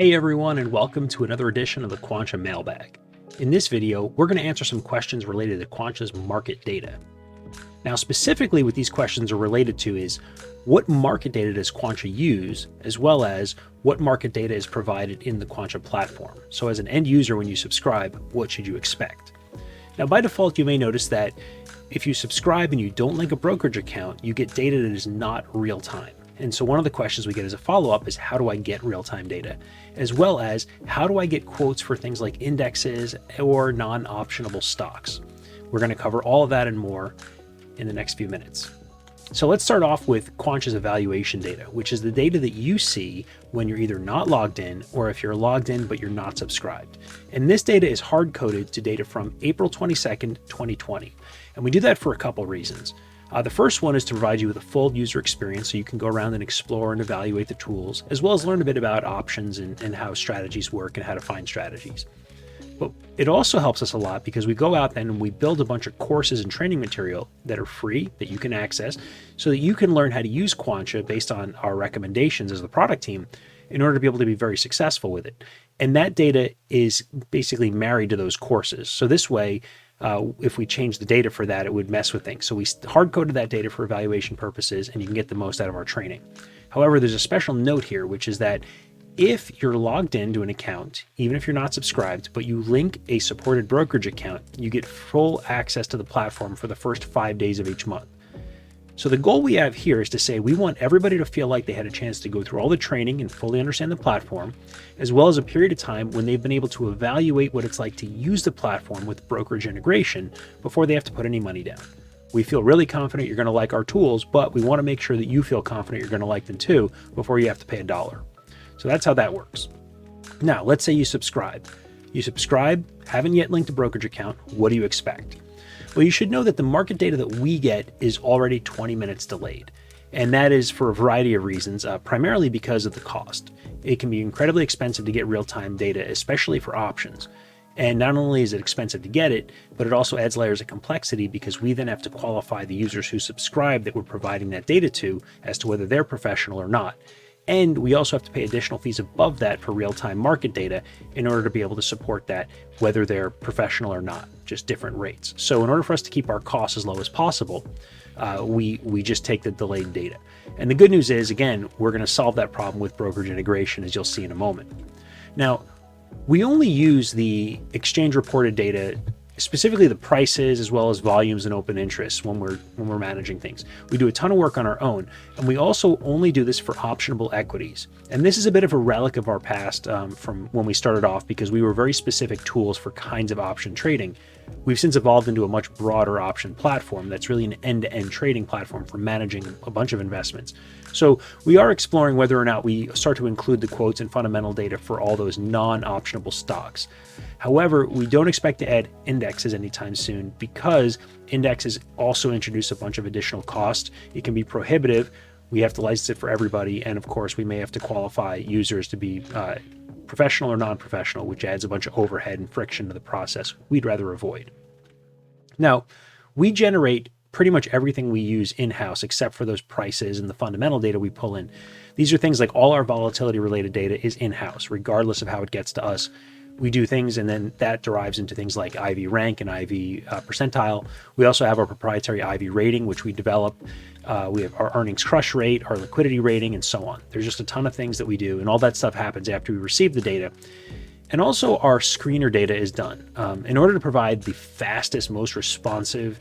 Hey everyone, and welcome to another edition of the Quantcha Mailbag. In this video, we're going to answer some questions related to Quantcha's market data. Now, specifically what these questions are related to is what market data does Quantcha use, as well as what market data is provided in the Quantcha platform. So as an end user, when you subscribe, what should you expect? Now, by default, you may notice that if you subscribe and you don't link a brokerage account, you get data that is not real time. And so one of the questions we get as a follow-up is, how do I get real-time data? As well as, how do I get quotes for things like indexes or non-optionable stocks? We're going to cover all of that and more in the next few minutes. So let's start off with Quantcha's evaluation data, which is the data that you see when you're either not logged in or if you're logged in but you're not subscribed. And this data is hard-coded to data from April 22nd, 2020. And we do that for a couple reasons. The first one is to provide you with a full user experience so you can go around and explore and evaluate the tools, as well as learn a bit about options and how strategies work and how to find strategies. But it also helps us a lot because we go out then and we build a bunch of courses and training material that are free that you can access so that you can learn how to use Quantcha based on our recommendations as the product team in order to be able to be very successful with it. And that data is basically married to those courses. So this way, if we change the data for that, it would mess with things. So we hard-coded that data for evaluation purposes, and you can get the most out of our training. However, there's a special note here, which is that if you're logged into an account, even if you're not subscribed, but you link a supported brokerage account, you get full access to the platform for the first 5 days of each month. So the goal we have here is to say we want everybody to feel like they had a chance to go through all the training and fully understand the platform, as well as a period of time when they've been able to evaluate what it's like to use the platform with brokerage integration before they have to put any money down. We feel really confident you're going to like our tools, but we want to make sure that you feel confident you're going to like them too before you have to pay $1. So that's how that works. Now, let's say you subscribe. You subscribe, haven't yet linked a brokerage account. What do you expect? Well, you should know that the market data that we get is already 20 minutes delayed. And that is for a variety of reasons, primarily because of the cost. It can be incredibly expensive to get real-time data, especially for options. And not only is it expensive to get it, but it also adds layers of complexity because we then have to qualify the users who subscribe that we're providing that data to as to whether they're professional or not. And we also have to pay additional fees above that for real-time market data in order to be able to support that, whether they're professional or not, just different rates. So in order for us to keep our costs as low as possible, we just take the delayed data. And the good news is, again, we're going to solve that problem with brokerage integration, as you'll see in a moment. Now, we only use the exchange reported data, specifically the prices as well as volumes and open interest when we're managing things. We do a ton of work on our own, and we also only do this for optionable equities. And this is a bit of a relic of our past from when we started off because we were very specific tools for kinds of option trading. We've since evolved into a much broader option platform that's really an end-to-end trading platform for managing a bunch of investments. So we are exploring whether or not we start to include the quotes and fundamental data for all those non-optionable stocks. However, we don't expect to add indexes anytime soon because indexes also introduce a bunch of additional costs. It can be prohibitive. We have to license it for everybody. And of course, we may have to qualify users to be professional or non-professional, which adds a bunch of overhead and friction to the process we'd rather avoid. Now, we generate pretty much everything we use in-house except for those prices and the fundamental data we pull in. These are things like all our volatility related data is in-house, regardless of how it gets to us. We do things and then that derives into things like IV rank and IV percentile. We also have our proprietary IV rating, which we develop. We have our earnings crush rate, our liquidity rating, and so on. There's just a ton of things that we do, and all that stuff happens after we receive the data. And also our screener data is done. In order to provide the fastest, most responsive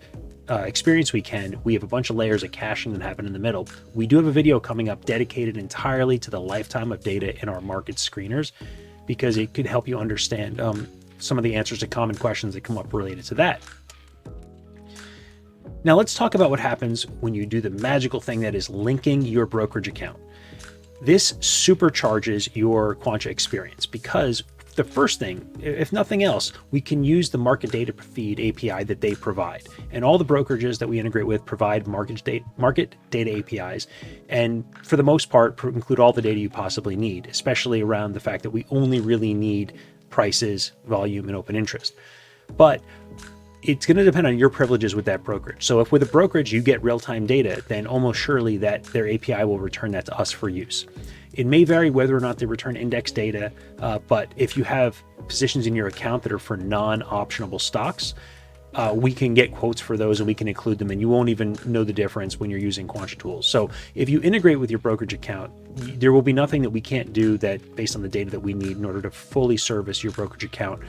experience we can, we have a bunch of layers of caching that happen in the middle. We do have a video coming up dedicated entirely to the lifetime of data in our market screeners, because it could help you understand some of the answers to common questions that come up related to that. Now let's talk about what happens when you do the magical thing that is linking your brokerage account. This supercharges your Quantcha experience because the first thing, if nothing else, we can use the market data feed API that they provide. And all the brokerages that we integrate with provide market data APIs. And for the most part, include all the data you possibly need, especially around the fact that we only really need prices, volume, and open interest. But it's going to depend on your privileges with that brokerage. So if with a brokerage you get real-time data, then almost surely that their API will return that to us for use. It may vary whether or not they return index data, but if you have positions in your account that are for non-optionable stocks, we can get quotes for those and we can include them, and you won't even know the difference when you're using Quantcha tools. So if you integrate with your brokerage account, there will be nothing that we can't do that based on the data that we need in order to fully service your brokerage account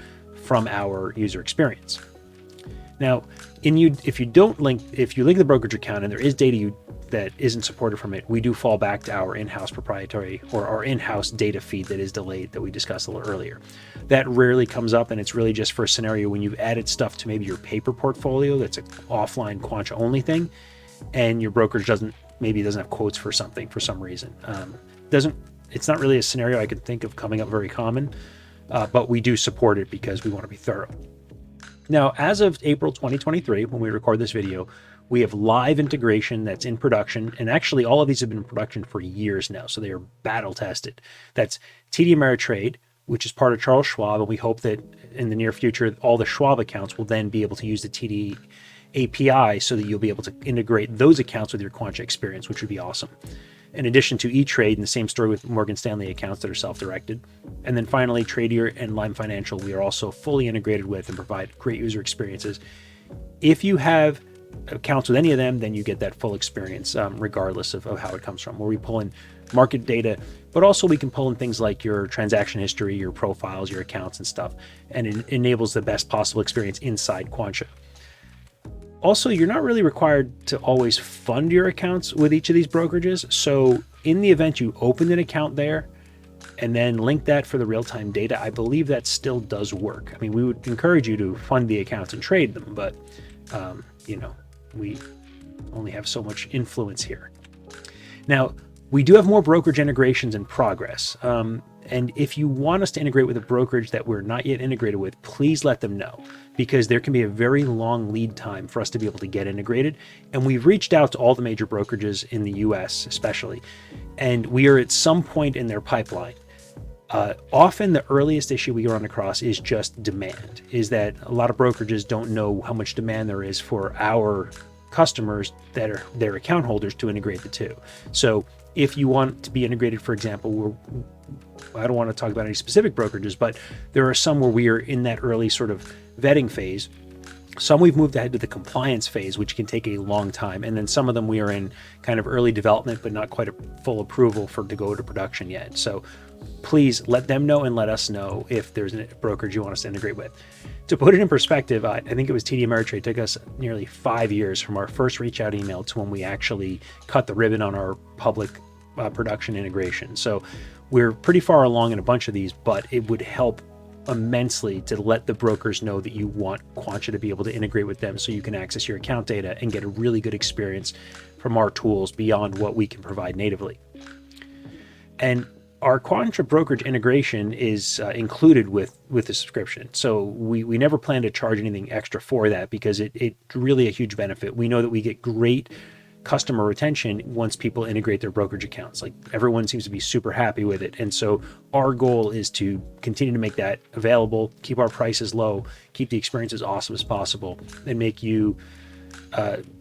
from our user experience. Now, if you link the brokerage account and there is data that isn't supported from it, we do fall back to our in-house proprietary or our in-house data feed that is delayed that we discussed a little earlier. That rarely comes up, and it's really just for a scenario when you've added stuff to maybe your paper portfolio that's an offline Quantcha only thing, and your brokerage doesn't have quotes for something for some reason. It's not really a scenario I can think of coming up very common, but we do support it because we want to be thorough. Now, as of April 2023, when we record this video, we have live integration that's in production, and actually all of these have been in production for years now, so they are battle tested. That's TD Ameritrade, which is part of Charles Schwab, and we hope that in the near future, all the Schwab accounts will then be able to use the TD API so that you'll be able to integrate those accounts with your Quantcha experience, which would be awesome. In addition to E-Trade, and the same story with Morgan Stanley accounts that are self-directed. And then finally, Tradier and Lime Financial, we are also fully integrated with and provide great user experiences. If you have accounts with any of them, then you get that full experience regardless of how it comes from, where we pull in market data, but also we can pull in things like your transaction history, your profiles, your accounts and stuff, and it enables the best possible experience inside Quantcha. Also, you're not really required to always fund your accounts with each of these brokerages. So in the event you open an account there and then link that for the real-time data, I believe that still does work. I mean, we would encourage you to fund the accounts and trade them, but we only have so much influence here. Now, we do have more brokerage integrations in progress. And if you want us to integrate with a brokerage that we're not yet integrated with, please let them know, because there can be a very long lead time for us to be able to get integrated. And we've reached out to all the major brokerages in the US especially, and we are at some point in their pipeline. Often the earliest issue we run across is just demand, is that a lot of brokerages don't know how much demand there is for our customers that are their account holders to integrate the two. So if you want to be integrated, for example, I don't want to talk about any specific brokerages, but there are some where we are in that early sort of vetting phase. Some we've moved ahead to the compliance phase, which can take a long time. And then some of them we are in kind of early development, but not quite a full approval to go to production yet. So please let them know and let us know if there's a brokerage you want us to integrate with. To put it in perspective, I think it was TD Ameritrade. It took us nearly 5 years from our first reach out email to when we actually cut the ribbon on our public production integration. So we're pretty far along in a bunch of these, but it would help immensely to let the brokers know that you want Quantcha to be able to integrate with them so you can access your account data and get a really good experience from our tools beyond what we can provide natively. And our Quantcha brokerage integration is included with the subscription. So we never plan to charge anything extra for that because it's really a huge benefit. We know that we get great customer retention once people integrate their brokerage accounts. Like, everyone seems to be super happy with it. And so our goal is to continue to make that available, keep our prices low, keep the experience as awesome as possible, and make you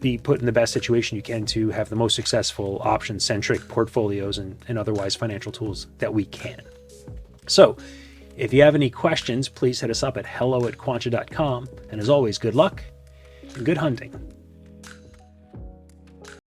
be put in the best situation you can to have the most successful option-centric portfolios and otherwise financial tools that we can. So if you have any questions, please hit us up at hello@quantcha.com. And as always, good luck and good hunting.